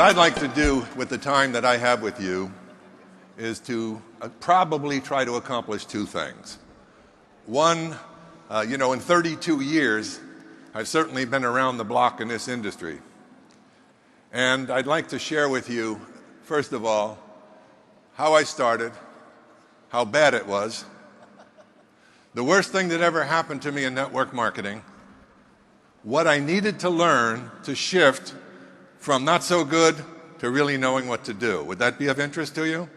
I'd like to do with the time that I have with you is to probably try to accomplish two things. One, in 32 years, I've certainly been around the block in this industry. And I'd like to share with you, first of all, how I started, how bad it was, the worst thing that ever happened to me in network marketing, what I needed to learn to shift from not so good to really knowing what to do. Would that be of interest to you?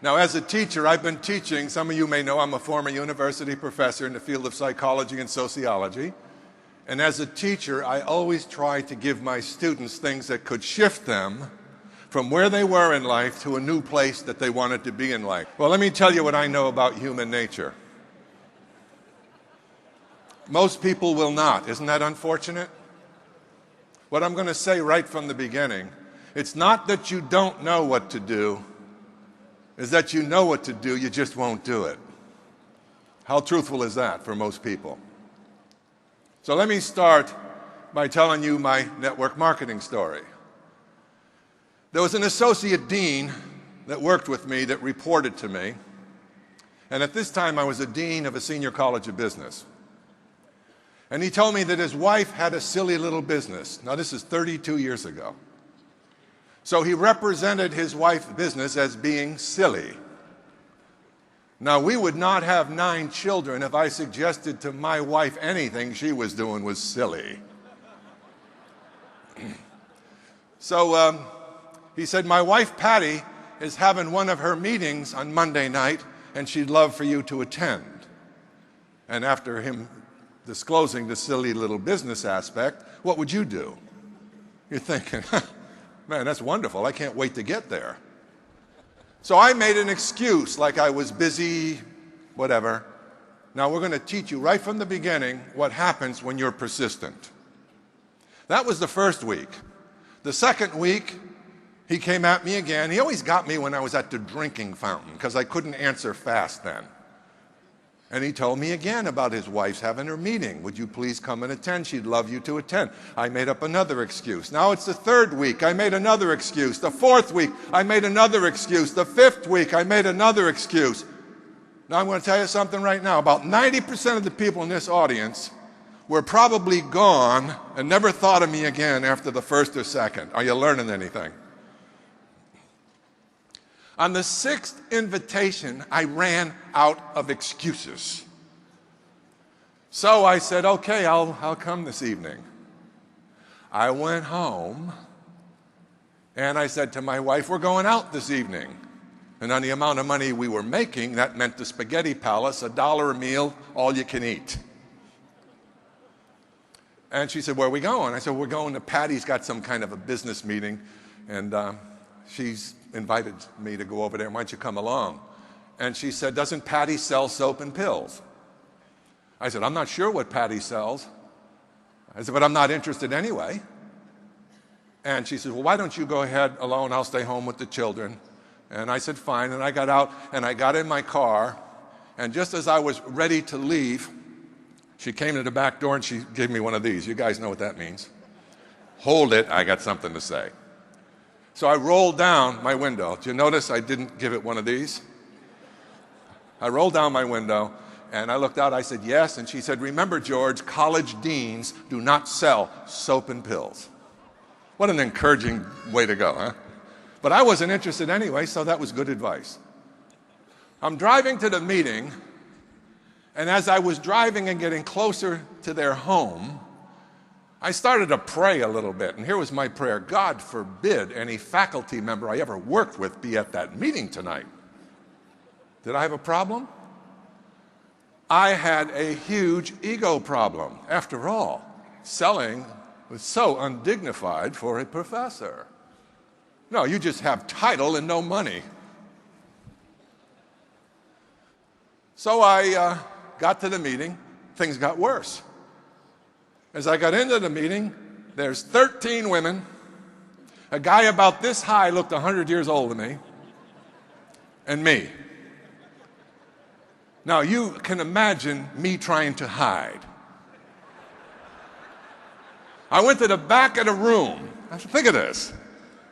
Now, as a teacher, I've been teaching. Some of you may know I'm a former university professor in the field of psychology and sociology. And as a teacher, I always try to give my students things that could shift them from where they were in life to a new place that they wanted to be in life. Well, let me tell you what I know about human nature. Most people will not. Isn't that unfortunate? What I'm going to say right from the beginning, it's not that you don't know what to do, it's that you know what to do, you just won't do it. How truthful is that for most people? So let me start by telling you my network marketing story. There was an associate dean that worked with me that reported to me, and at this time I was a dean of a senior college of business. And he told me that his wife had a silly little business. Now, this is 32 years ago. So he represented his wife's business as being silly. Now, we would not have 9 children if I suggested to my wife anything she was doing was silly. So he said, my wife Patty is having one of her meetings on Monday night, and she'd love for you to attend. And after him disclosing the silly little business aspect, what would you do? You're thinking, man, that's wonderful. I can't wait to get there. So I made an excuse like I was busy, whatever. Now we're going to teach you right from the beginning what happens when you're persistent. That was the first week. The second week, he came at me again. He always got me when I was at the drinking fountain because I couldn't answer fast then. And he told me again about his wife's having her meeting. Would you please come and attend? She'd love you to attend. I made up another excuse. Now it's the third week. I made another excuse. The fourth week, I made another excuse. The fifth week, I made another excuse. Now I'm going to tell you something right now. About 90% of the people in this audience were probably gone and never thought of me again after the first or second. Are you learning anything? On the 6th invitation, I ran out of excuses. So I said, okay, I'll come this evening. I went home, and I said to my wife, we're going out this evening. And on the amount of money we were making, that meant the Spaghetti Palace, $1 a meal, all you can eat. And she said, where are we going? I said, we're going to Patty's got some kind of a business meeting, and she's invited me to go over there. Why don't you come along? And she said, doesn't Patty sell soap and pills? I said, I'm not sure what Patty sells. I said, but I'm not interested anyway. And she said, well, why don't you go ahead alone? I'll stay home with the children. And I said, fine. And I got out and I got in my car. And just as I was ready to leave, she came to the back door and she gave me one of these. You guys know what that means. Hold it, I got something to say. So I rolled down my window. Did you notice I didn't give it one of these? I rolled down my window, and I looked out. I said, yes. And she said, remember, George, college deans do not sell soap and pills. What an encouraging way to go, huh? But I wasn't interested anyway, so that was good advice. I'm driving to the meeting, and as I was driving and getting closer to their home, I started to pray a little bit, and here was my prayer. God forbid any faculty member I ever worked with be at that meeting tonight. Did I have a problem? I had a huge ego problem. After all, selling was so undignified for a professor. No, you just have title and no money. So I got to the meeting. Things got worse. As I got into the meeting, there's 13 women. A guy about this high looked 100 years older than me, and me. Now, you can imagine me trying to hide. I went to the back of the room. Think of this.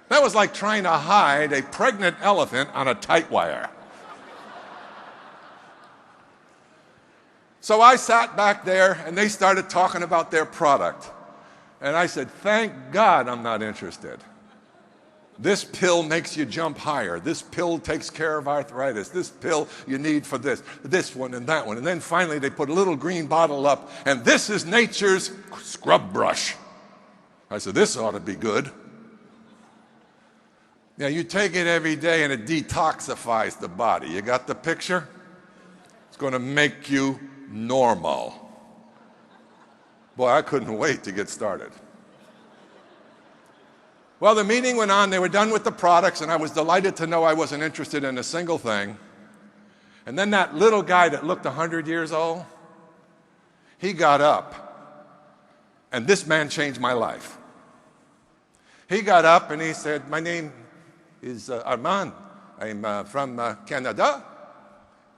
That was like trying to hide a pregnant elephant on a tight wire. So I sat back there, and they started talking about their product. And I said, thank God I'm not interested. This pill makes you jump higher. This pill takes care of arthritis. This pill you need for this one and that one. And then finally they put a little green bottle up, and this is nature's scrub brush. I said, this ought to be good. Yeah, you take it every day and it detoxifies the body. You got the picture? It's going to make you normal. Boy, I couldn't wait to get started. Well, the meeting went on. They were done with the products, and I was delighted to know I wasn't interested in a single thing. And then that little guy that looked 100 years old, he got up, and this man changed my life. He got up and he said, my name is Armand. I'm from Canada.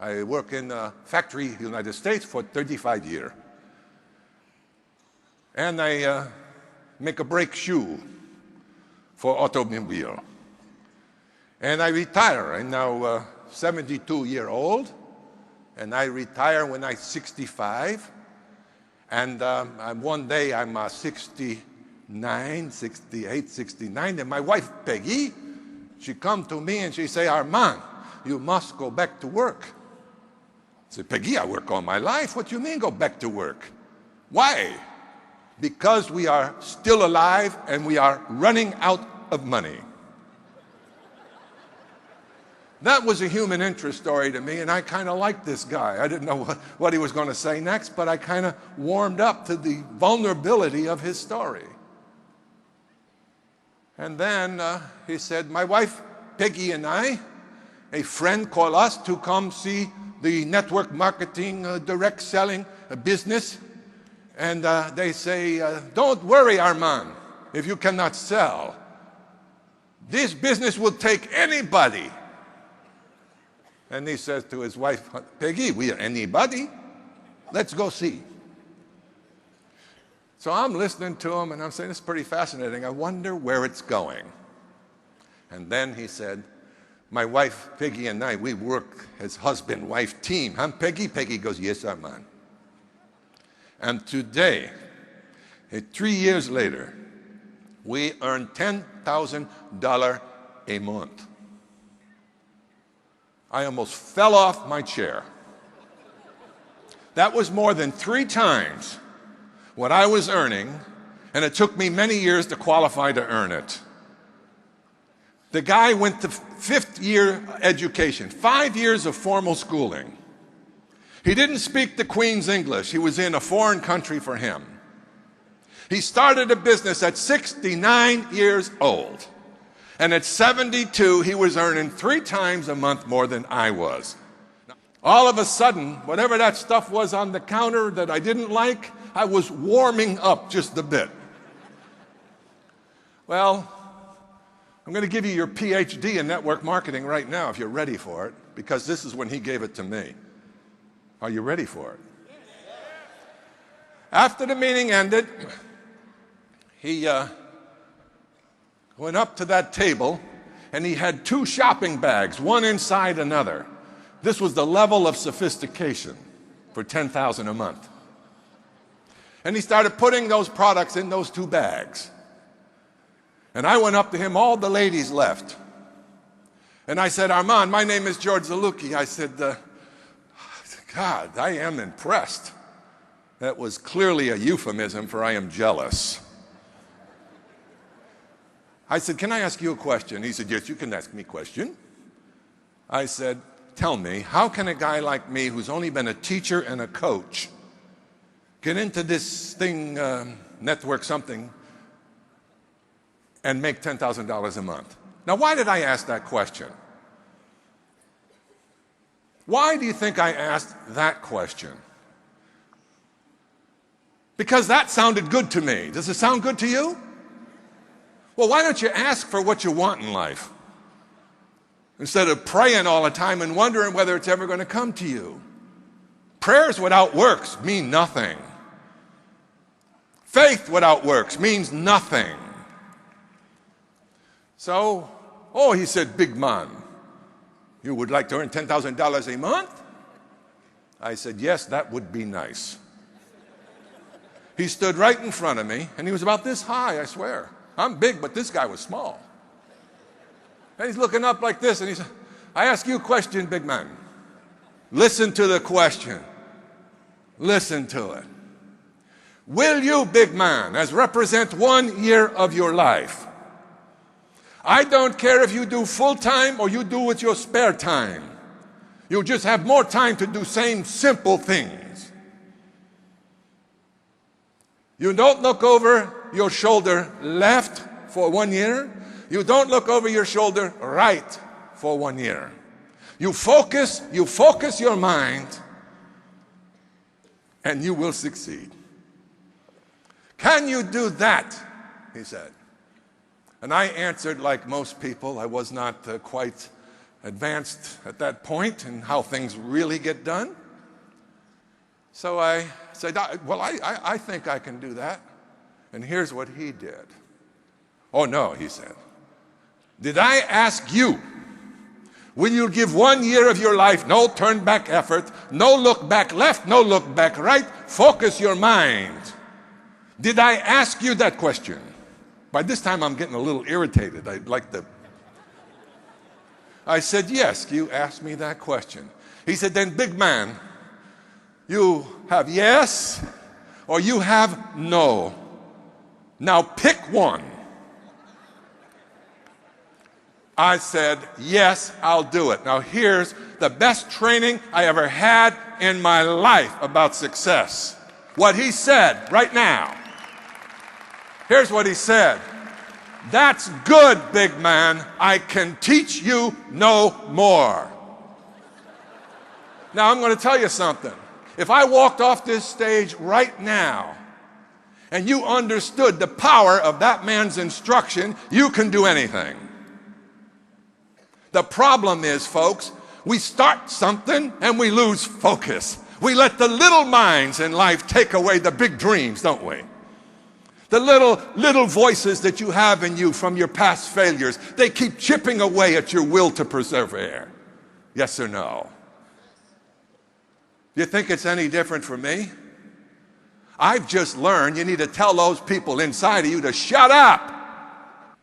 I work in a factory in the United States for 35 years. And I make a brake shoe for automobile. And I retire. I'm now 72-year-old, and I retire when I'm 65. And one day I'm 69, 68, 69, and my wife, Peggy, she come to me and she say, Armand, you must go back to work. I said, Peggy, I work all my life. What do you mean go back to work? Why? Because we are still alive and we are running out of money. That was a human interest story to me, and I kind of liked this guy. I didn't know what he was going to say next, but I kind of warmed up to the vulnerability of his story. And then he said, my wife, Peggy, and I, a friend called us to come see the network marketing, direct selling business. And they say, don't worry, Armand, if you cannot sell. This business will take anybody. And he says to his wife, Peggy, we are anybody. Let's go see. So I'm listening to him, and I'm saying, it's pretty fascinating. I wonder where it's going. And then he said, my wife, Peggy, and I, we work as husband-wife team. Huh, Peggy? Peggy goes, yes, Armand. And today, 3 years later, we earn $10,000 a month. I almost fell off my chair. That was more than 3 times what I was earning, and it took me many years to qualify to earn it. The guy went to 5th year education, 5 years of formal schooling. He didn't speak the Queen's English. He was in a foreign country for him. He started a business at 69 years old. And at 72, he was earning 3 times a month more than I was. All of a sudden, whatever that stuff was on the counter that I didn't like, I was warming up just a bit. Well, I'm going to give you your PhD in network marketing right now if you're ready for it, because this is when he gave it to me. Are you ready for it? After the meeting ended, he went up to that table, and he had 2 shopping bags, one inside another. This was the level of sophistication for $10,000 a month. And he started putting those products in those 2 bags. And I went up to him, all the ladies left. And I said, Armand, my name is George Zalucki. I said, God, I am impressed. That was clearly a euphemism for I am jealous. I said, can I ask you a question? He said, yes, you can ask me a question. I said, tell me, how can a guy like me who's only been a teacher and a coach get into this thing, network something, and make $10,000 a month? Now, why did I ask that question? Why do you think I asked that question? Because that sounded good to me. Does it sound good to you? Well, why don't you ask for what you want in life instead of praying all the time and wondering whether it's ever going to come to you? Prayers without works mean nothing. Faith without works means nothing. So, oh, he said, big man, you would like to earn $10,000 a month? I said, yes, that would be nice. He stood right in front of me, and he was about this high, I swear. I'm big, but this guy was small. And he's looking up like this, and he said, I ask you a question, big man. Listen to the question. Listen to it. Will you, big man, as represent 1 year of your life? I don't care if you do full time or you do with your spare time. You just have more time to do same simple things. You don't look over your shoulder left for 1 year. You don't look over your shoulder right for 1 year. You focus your mind, and you will succeed. Can you do that? He said. And I answered like most people. I was not quite advanced at that point in how things really get done. So I said, well, I think I can do that. And here's what he did. Oh, no, he said. Did I ask you, will you give 1 year of your life, no turn back effort, no look back left, no look back right, focus your mind? Did I ask you that question? By this time, I'm getting a little irritated. I said, yes, you asked me that question. He said, then big man, you have yes or you have no. Now pick one. I said, yes, I'll do it. Now here's the best training I ever had in my life about success. What he said right now. Here's what he said. That's good, big man. I can teach you no more. Now I'm going to tell you something. If I walked off this stage right now and you understood the power of that man's instruction, you can do anything. The problem is, folks, we start something and we lose focus. We let the little minds in life take away the big dreams, don't we? The little voices that you have in you from your past failures, they keep chipping away at your will to persevere. Yes or no? You think it's any different for me? I've just learned you need to tell those people inside of you to shut up.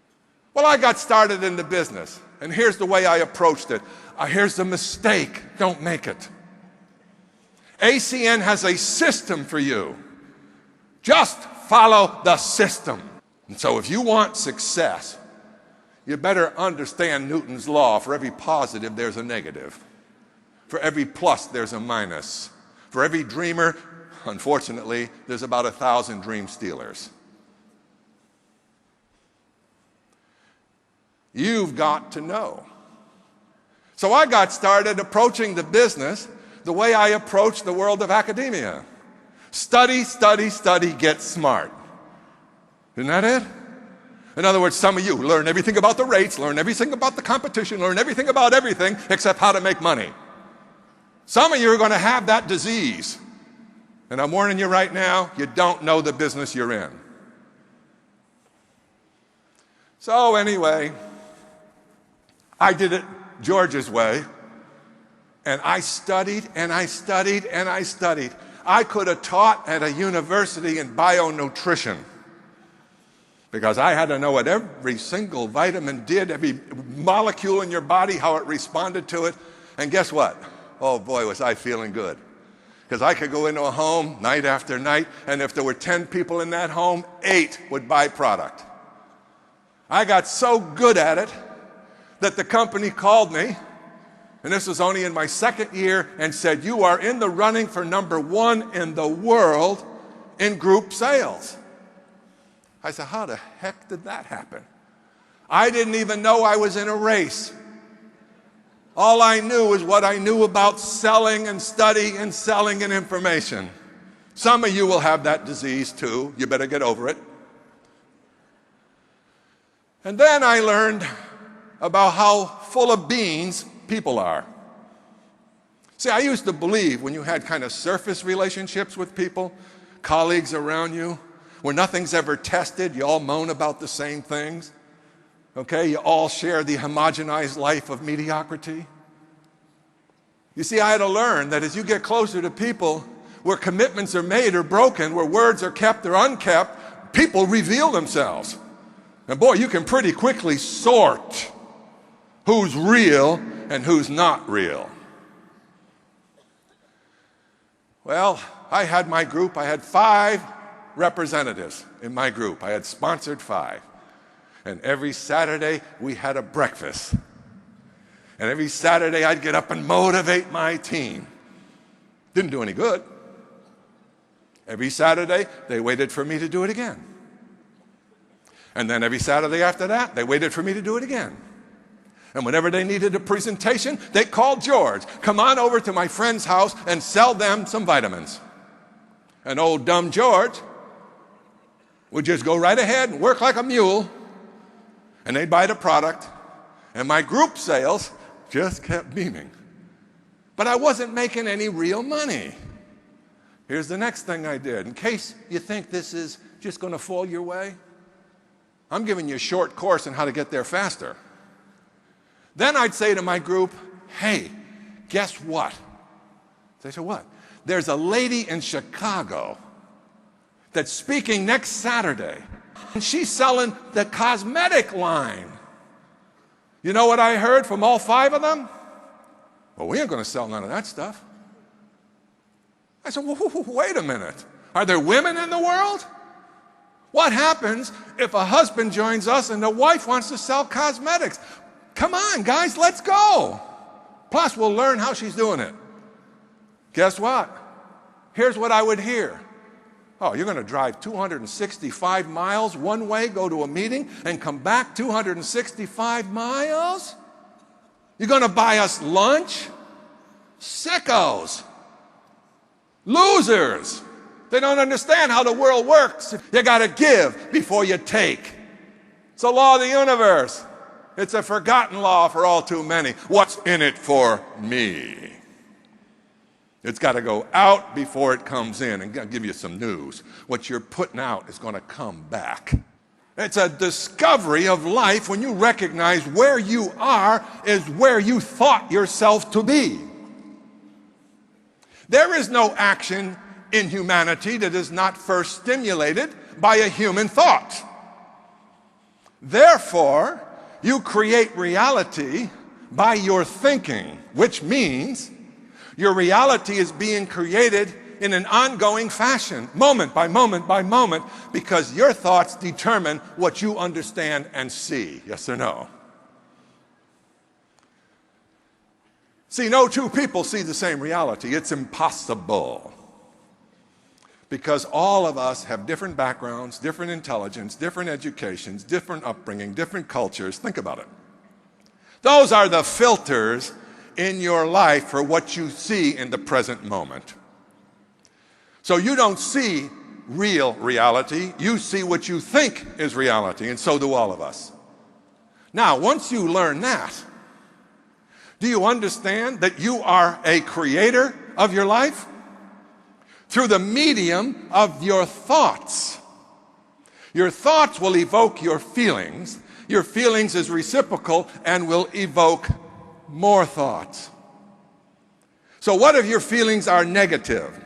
Well, I got started in the business, and here's the way I approached it. Here's the mistake. Don't make it. ACN has a system for you. Just follow the system. And so if you want success, you better understand Newton's law. For every positive, there's a negative. For every plus, there's a minus. For every dreamer, unfortunately, there's about 1,000 dream stealers. You've got to know. So I got started approaching the business the way I approach the world of academia. Study, study, study, get smart. Isn't that it? In other words, some of you learn everything about the rates, learn everything about the competition, learn everything about everything except how to make money. Some of you are going to have that disease. And I'm warning you right now, you don't know the business you're in. So anyway, I did it George's way. And I studied and I studied and I studied. I could have taught at a university in bionutrition because I had to know what every single vitamin did, every molecule in your body, how it responded to it. And guess what? Oh boy, was I feeling good. Because I could go into a home night after night, and if there were 10 people in that home, 8 would buy product. I got so good at it that the company called me, and this was only in my second year, and said, you are in the running for #1 in the world in group sales. I said, how the heck did that happen? I didn't even know I was in a race. All I knew was what I knew about selling and studying and selling and information. Some of you will have that disease too. You better get over it. And then I learned about how full of beans people are. See, I used to believe when you had kind of surface relationships with people, colleagues around you, where nothing's ever tested, you all moan about the same things. Okay, you all share the homogenized life of mediocrity. You see, I had to learn that as you get closer to people where commitments are made or broken, where words are kept or unkept, people reveal themselves. And boy, you can pretty quickly sort who's real and who's not real. Well, I had my group. I had 5 representatives in my group. I had sponsored 5. And every Saturday, we had a breakfast. And every Saturday, I'd get up and motivate my team. Didn't do any good. Every Saturday, they waited for me to do it again. And then every Saturday after that, they waited for me to do it again. And whenever they needed a presentation, they called George. Come on over to my friend's house and sell them some vitamins. And old dumb George would just go right ahead and work like a mule. And they'd buy the product. And my group sales just kept beaming. But I wasn't making any real money. Here's the next thing I did. In case you think this is just going to fall your way, I'm giving you a short course on how to get there faster. Then I'd say to my group, hey, guess what? They said, what? There's a lady in Chicago that's speaking next Saturday, and she's selling the cosmetic line. You know what I heard from all 5 of them? Well, we ain't going to sell none of that stuff. I said, wait a minute. Are there women in the world? What happens if a husband joins us and the wife wants to sell cosmetics? Come on, guys, let's go. Plus, we'll learn how she's doing it. Guess what? Here's what I would hear. Oh, you're going to drive 265 miles one way, go to a meeting, and come back 265 miles? You're going to buy us lunch? Sickos. Losers. They don't understand how the world works. You got to give before you take. It's a law of the universe. It's a forgotten law for all too many. What's in it for me? It's got to go out before it comes in. And I'll give you some news. What you're putting out is going to come back. It's a discovery of life when you recognize where you are is where you thought yourself to be. There is no action in humanity that is not first stimulated by a human thought. Therefore, you create reality by your thinking, which means your reality is being created in an ongoing fashion, moment by moment by moment, because your thoughts determine what you understand and see. Yes or no? See, no 2 people see the same reality. It's impossible. Because all of us have different backgrounds, different intelligence, different educations, different upbringing, different cultures. Think about it. Those are the filters in your life for what you see in the present moment. So you don't see real reality. You see what you think is reality, and so do all of us. Now, once you learn that, do you understand that you are a creator of your life? Through the medium of your thoughts. Your thoughts will evoke your feelings. Your feelings is reciprocal and will evoke more thoughts. So what if your feelings are negative?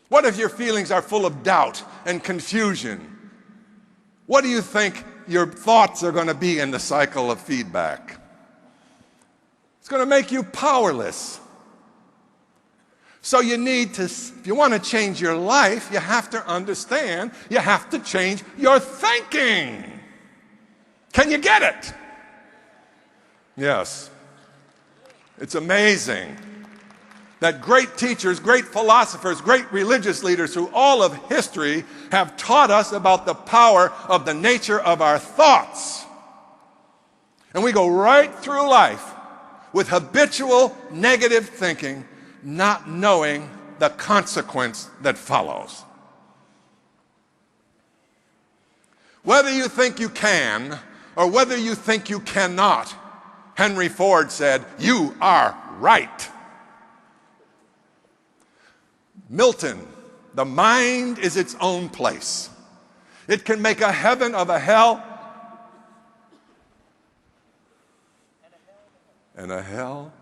What if your feelings are full of doubt and confusion? What do you think your thoughts are going to be in the cycle of feedback? It's going to make you powerless. So you need to, if you want to change your life, you have to understand, you have to change your thinking. Can you get it? Yes. It's amazing that great teachers, great philosophers, great religious leaders through all of history have taught us about the power of the nature of our thoughts. And we go right through life with habitual negative thinking, not knowing the consequence that follows. Whether you think you can or whether you think you cannot, Henry Ford said, you are right. Milton, the mind is its own place. It can make a heaven of a hell and a hell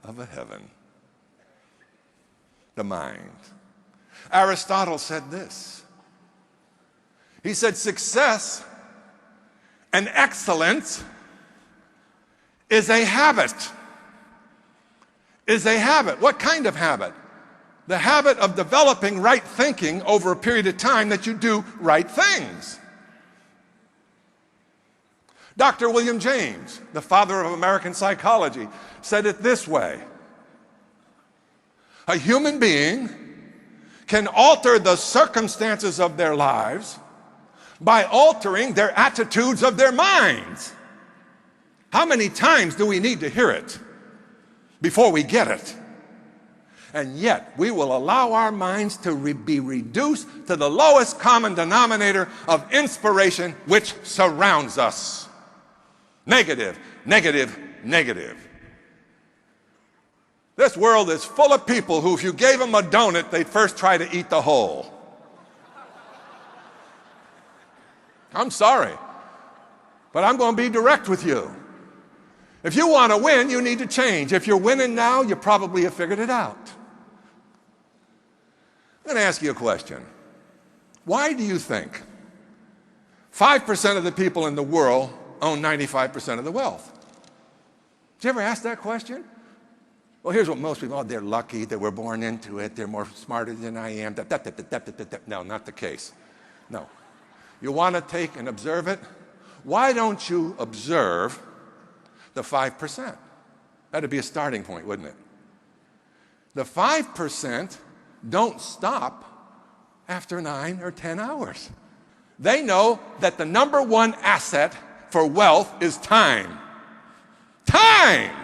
of a heaven. The mind. Aristotle said this. He said, success and excellence is a habit. Is a habit. What kind of habit? The habit of developing right thinking over a period of time that you do right things. Dr. William James, the father of American psychology, said it this way. A human being can alter the circumstances of their lives by altering their attitudes of their minds. How many times do we need to hear it before we get it? And yet we will allow our minds to be reduced to the lowest common denominator of inspiration which surrounds us. Negative, negative, negative. This world is full of people who, if you gave them a donut, they'd first try to eat the whole. I'm sorry, but I'm going to be direct with you. If you want to win, you need to change. If you're winning now, you probably have figured it out. I'm going to ask you a question. Why do you think 5% of the people in the world own 95% of the wealth? Did you ever ask that question? Well, here's what most people, they're lucky, they were born into it, they're more smarter than I am. No, not the case. No. You want to take and observe it? Why don't you observe the 5%? That'd be a starting point, wouldn't it? The 5% don't stop after 9 or 10 hours. They know that the number one asset for wealth is time. Time!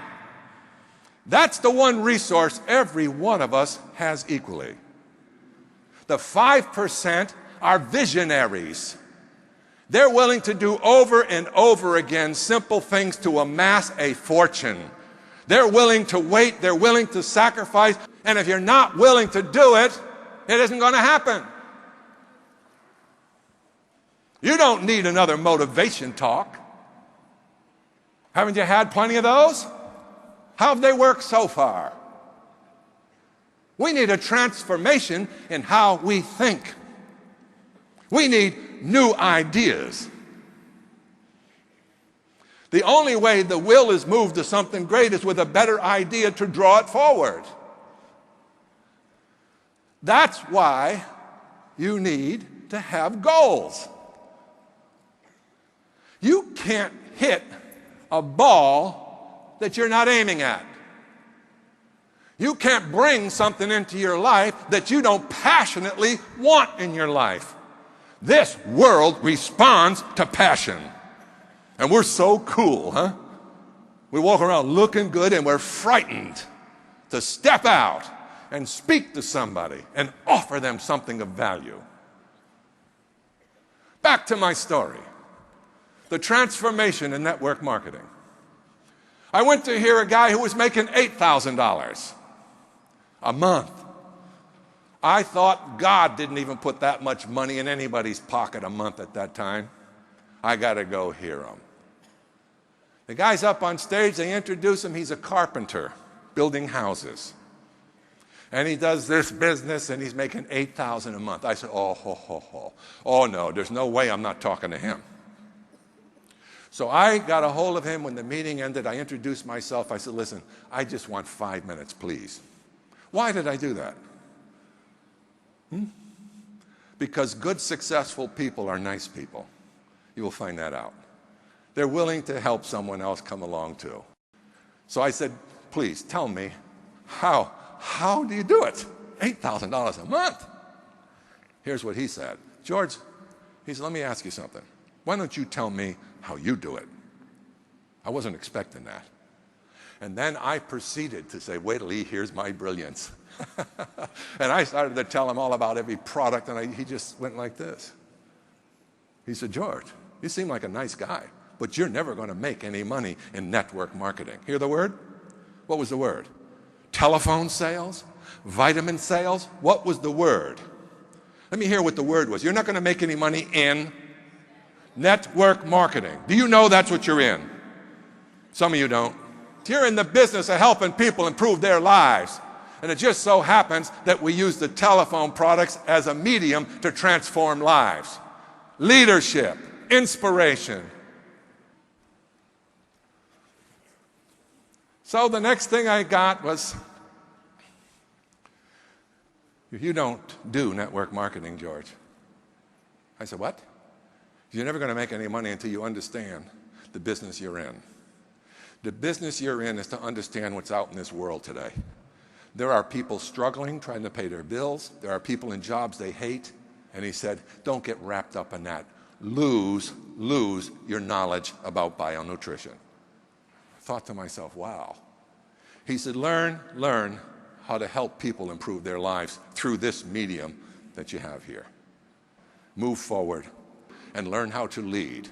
That's the one resource every one of us has equally. The 5% are visionaries. They're willing to do over and over again simple things to amass a fortune. They're willing to wait, they're willing to sacrifice, and if you're not willing to do it, it isn't going to happen. You don't need another motivation talk. Haven't you had plenty of those? How have they worked so far? We need a transformation in how we think. We need new ideas. The only way the will is moved to something great is with a better idea to draw it forward. That's why you need to have goals. You can't hit a ball that you're not aiming at. You can't bring something into your life that you don't passionately want in your life. This world responds to passion. And we're so cool, huh? We walk around looking good and we're frightened to step out and speak to somebody and offer them something of value. Back to my story. The transformation in network marketing. I went to hear a guy who was making $8,000 a month. I thought God didn't even put that much money in anybody's pocket a month at that time. I got to go hear him. The guy's up on stage, they introduce him, he's a carpenter building houses. And he does this business and he's making $8,000 a month. I said, oh no, there's no way I'm not talking to him. So I got a hold of him when the meeting ended. I introduced myself. I said, listen, I just want 5 minutes, please. Why did I do that? Because good, successful people are nice people. You will find that out. They're willing to help someone else come along too. So I said, please tell me, how do you do it? $8,000 a month. Here's what he said. George, he said, let me ask you something. Why don't you tell me how you do it? I wasn't expecting that. And then I proceeded to say, wait till he hears my brilliance. And I started to tell him all about every product, and he just went like this. He said, George, you seem like a nice guy, but you're never going to make any money in network marketing. Hear the word? What was the word? Telephone sales? Vitamin sales? What was the word? Let me hear what the word was. You're not going to make any money in network marketing. Do you know that's what you're in? Some of you don't. You're in the business of helping people improve their lives. And it just so happens that we use the telephone products as a medium to transform lives. Leadership, inspiration. So the next thing I got was, you don't do network marketing, George. I said, what? You're never going to make any money until you understand the business you're in. The business you're in is to understand what's out in this world today. There are people struggling, trying to pay their bills. There are people in jobs they hate. And he said, don't get wrapped up in that. Lose your knowledge about bionutrition. I thought to myself, wow. He said, learn how to help people improve their lives through this medium that you have here. Move forward and learn how to lead.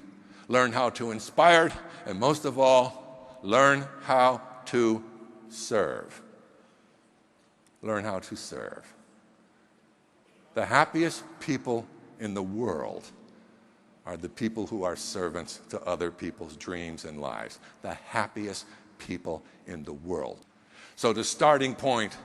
Learn how to inspire, and most of all, learn how to serve. Learn how to serve. The happiest people in the world are the people who are servants to other people's dreams and lives. The happiest people in the world. So the starting point,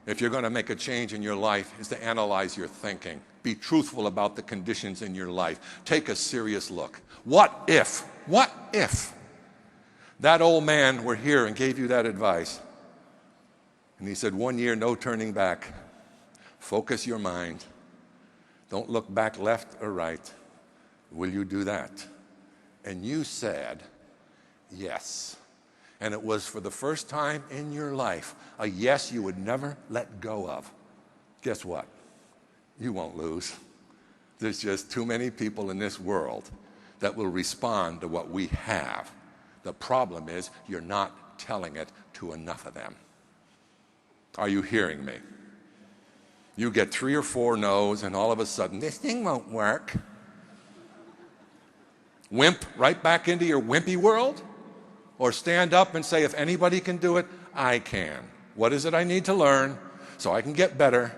if you're going to make a change in your life, is to analyze your thinking. Be truthful about the conditions in your life. Take a serious look. What if that old man were here and gave you that advice? And he said, 1 year, no turning back. Focus your mind. Don't look back left or right. Will you do that? And you said, yes. And it was for the first time in your life, a yes you would never let go of. Guess what? You won't lose. There's just too many people in this world that will respond to what we have. The problem is you're not telling it to enough of them. Are you hearing me? You get 3 or 4 no's and all of a sudden, this thing won't work. Wimp right back into your wimpy world? Or stand up and say, if anybody can do it, I can. What is it I need to learn so I can get better?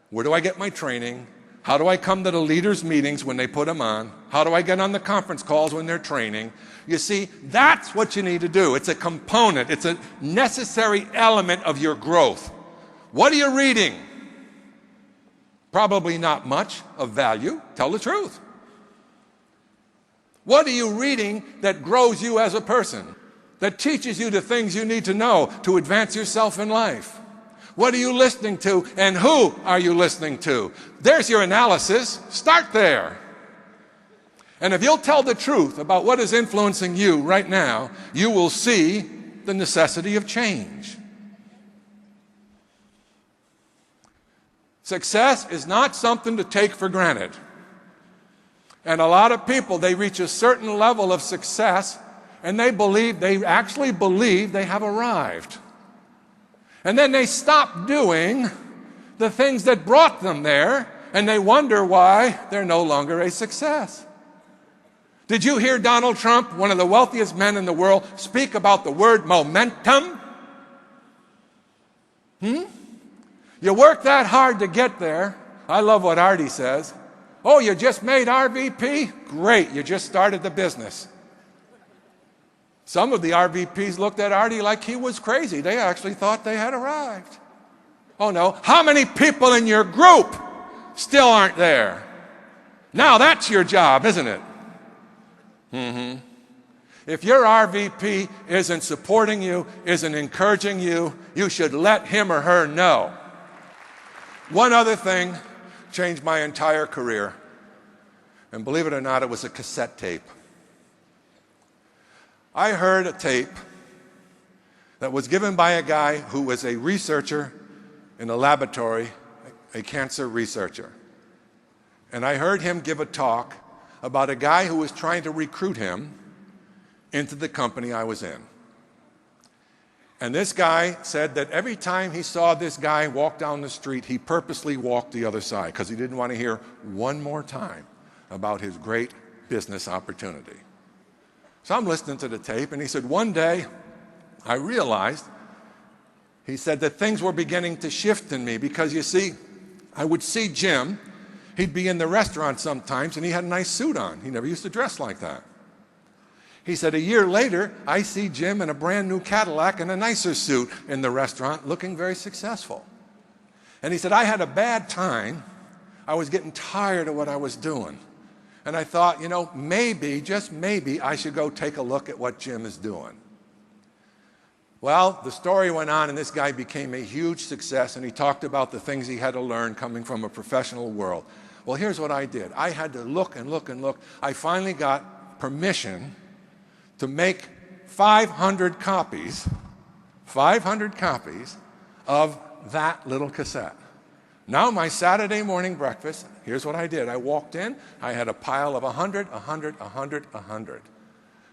Where do I get my training? How do I come to the leaders' meetings when they put them on? How do I get on the conference calls when they're training? You see, that's what you need to do. It's a component. It's a necessary element of your growth. What are you reading? Probably not much of value. Tell the truth. What are you reading that grows you as a person? That teaches you the things you need to know to advance yourself in life? What are you listening to, and who are you listening to? There's your analysis. Start there. And if you'll tell the truth about what is influencing you right now, you will see the necessity of change. Success is not something to take for granted. And a lot of people, they reach a certain level of success and they actually believe they have arrived. And then they stop doing the things that brought them there, and they wonder why they're no longer a success. Did you hear Donald Trump, one of the wealthiest men in the world, speak about the word momentum? You work that hard to get there. I love what Artie says. Oh, you just made RVP? Great, you just started the business. Some of the RVPs looked at Artie like he was crazy. They actually thought they had arrived. Oh no, how many people in your group still aren't there? Now that's your job, isn't it? If your RVP isn't supporting you, isn't encouraging you, you should let him or her know. One other thing changed my entire career. And believe it or not, it was a cassette tape. I heard a tape that was given by a guy who was a researcher in a laboratory, a cancer researcher. And I heard him give a talk about a guy who was trying to recruit him into the company I was in. And this guy said that every time he saw this guy walk down the street, he purposely walked the other side because he didn't want to hear one more time about his great business opportunity. So I'm listening to the tape, and he said, one day I realized, he said, that things were beginning to shift in me because, you see, I would see Jim. He'd be in the restaurant sometimes, and he had a nice suit on. He never used to dress like that. He said, a year later, I see Jim in a brand new Cadillac and a nicer suit in the restaurant, looking very successful. And he said, I had a bad time. I was getting tired of what I was doing. And I thought, you know, maybe, just maybe, I should go take a look at what Jim is doing. Well, the story went on, and this guy became a huge success, and he talked about the things he had to learn coming from a professional world. Well, here's what I did. I had to look and look and look. I finally got permission to make 500 copies of that little cassette. Now my Saturday morning breakfast, here's what I did. I walked in, I had a pile of 100.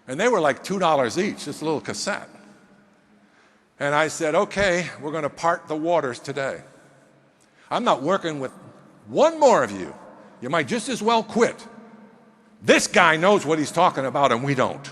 And they were like $2 each, this little cassette. And I said, okay, we're going to part the waters today. I'm not working with one more of you. You might just as well quit. This guy knows what he's talking about and we don't.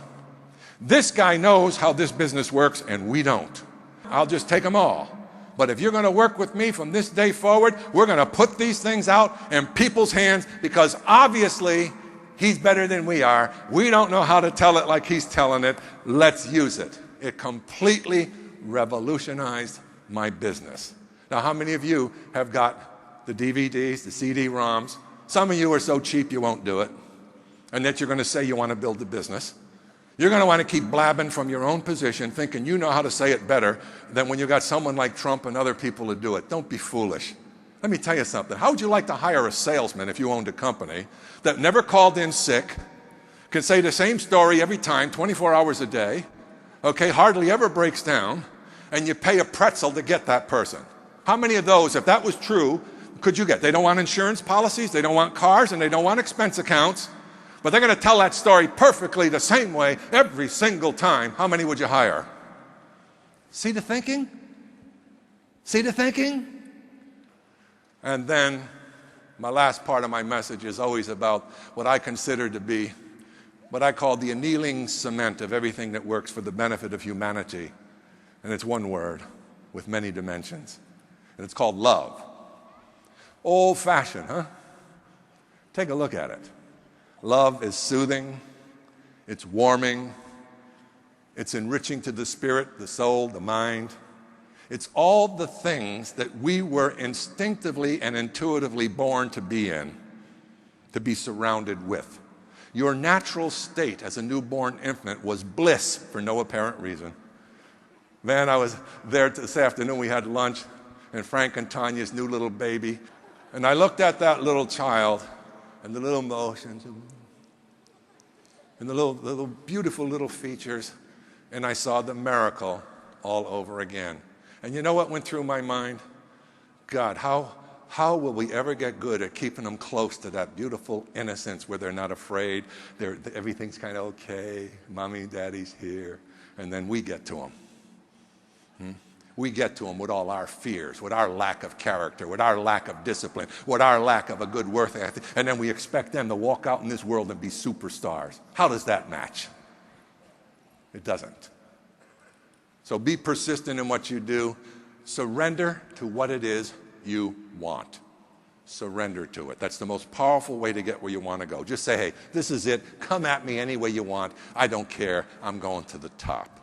This guy knows how this business works and we don't. I'll just take them all. But if you're going to work with me from this day forward, we're going to put these things out in people's hands because obviously he's better than we are. We don't know how to tell it like he's telling it. Let's use it. It completely revolutionized my business. Now, how many of you have got the DVDs, the CD-ROMs? Some of you are so cheap you won't do it. And that you're going to say you want to build a business. You're going to want to keep blabbing from your own position, thinking you know how to say it better than when you got someone like Trump and other people to do it. Don't be foolish. Let me tell you something. How would you like to hire a salesman if you owned a company that never called in sick, can say the same story every time, 24 hours a day, okay, hardly ever breaks down, and you pay a pretzel to get that person? How many of those, if that was true, could you get? They don't want insurance policies, they don't want cars, and they don't want expense accounts. But they're going to tell that story perfectly the same way every single time. How many would you hire? See the thinking? See the thinking? And then my last part of my message is always about what I consider to be what I call the annealing cement of everything that works for the benefit of humanity. And it's one word with many dimensions. And it's called love. Old-fashioned, huh? Take a look at it. Love is soothing, it's warming, it's enriching to the spirit, the soul, the mind. It's all the things that we were instinctively and intuitively born to be in, to be surrounded with. Your natural state as a newborn infant was bliss for no apparent reason. Man, I was there this afternoon, we had lunch, and Frank and Tanya's new little baby, and I looked at that little child, and the little motions, and the little beautiful little features, and I saw the miracle all over again. And you know what went through my mind? God, how will we ever get good at keeping them close to that beautiful innocence where they're not afraid, everything's kind of okay, mommy and daddy's here, and then we get to them. We get to them with all our fears, with our lack of character, with our lack of discipline, with our lack of a good work ethic, and then we expect them to walk out in this world and be superstars. How does that match? It doesn't. So be persistent in what you do. Surrender to what it is you want. Surrender to it. That's the most powerful way to get where you want to go. Just say, hey, this is it. Come at me any way you want. I don't care. I'm going to the top.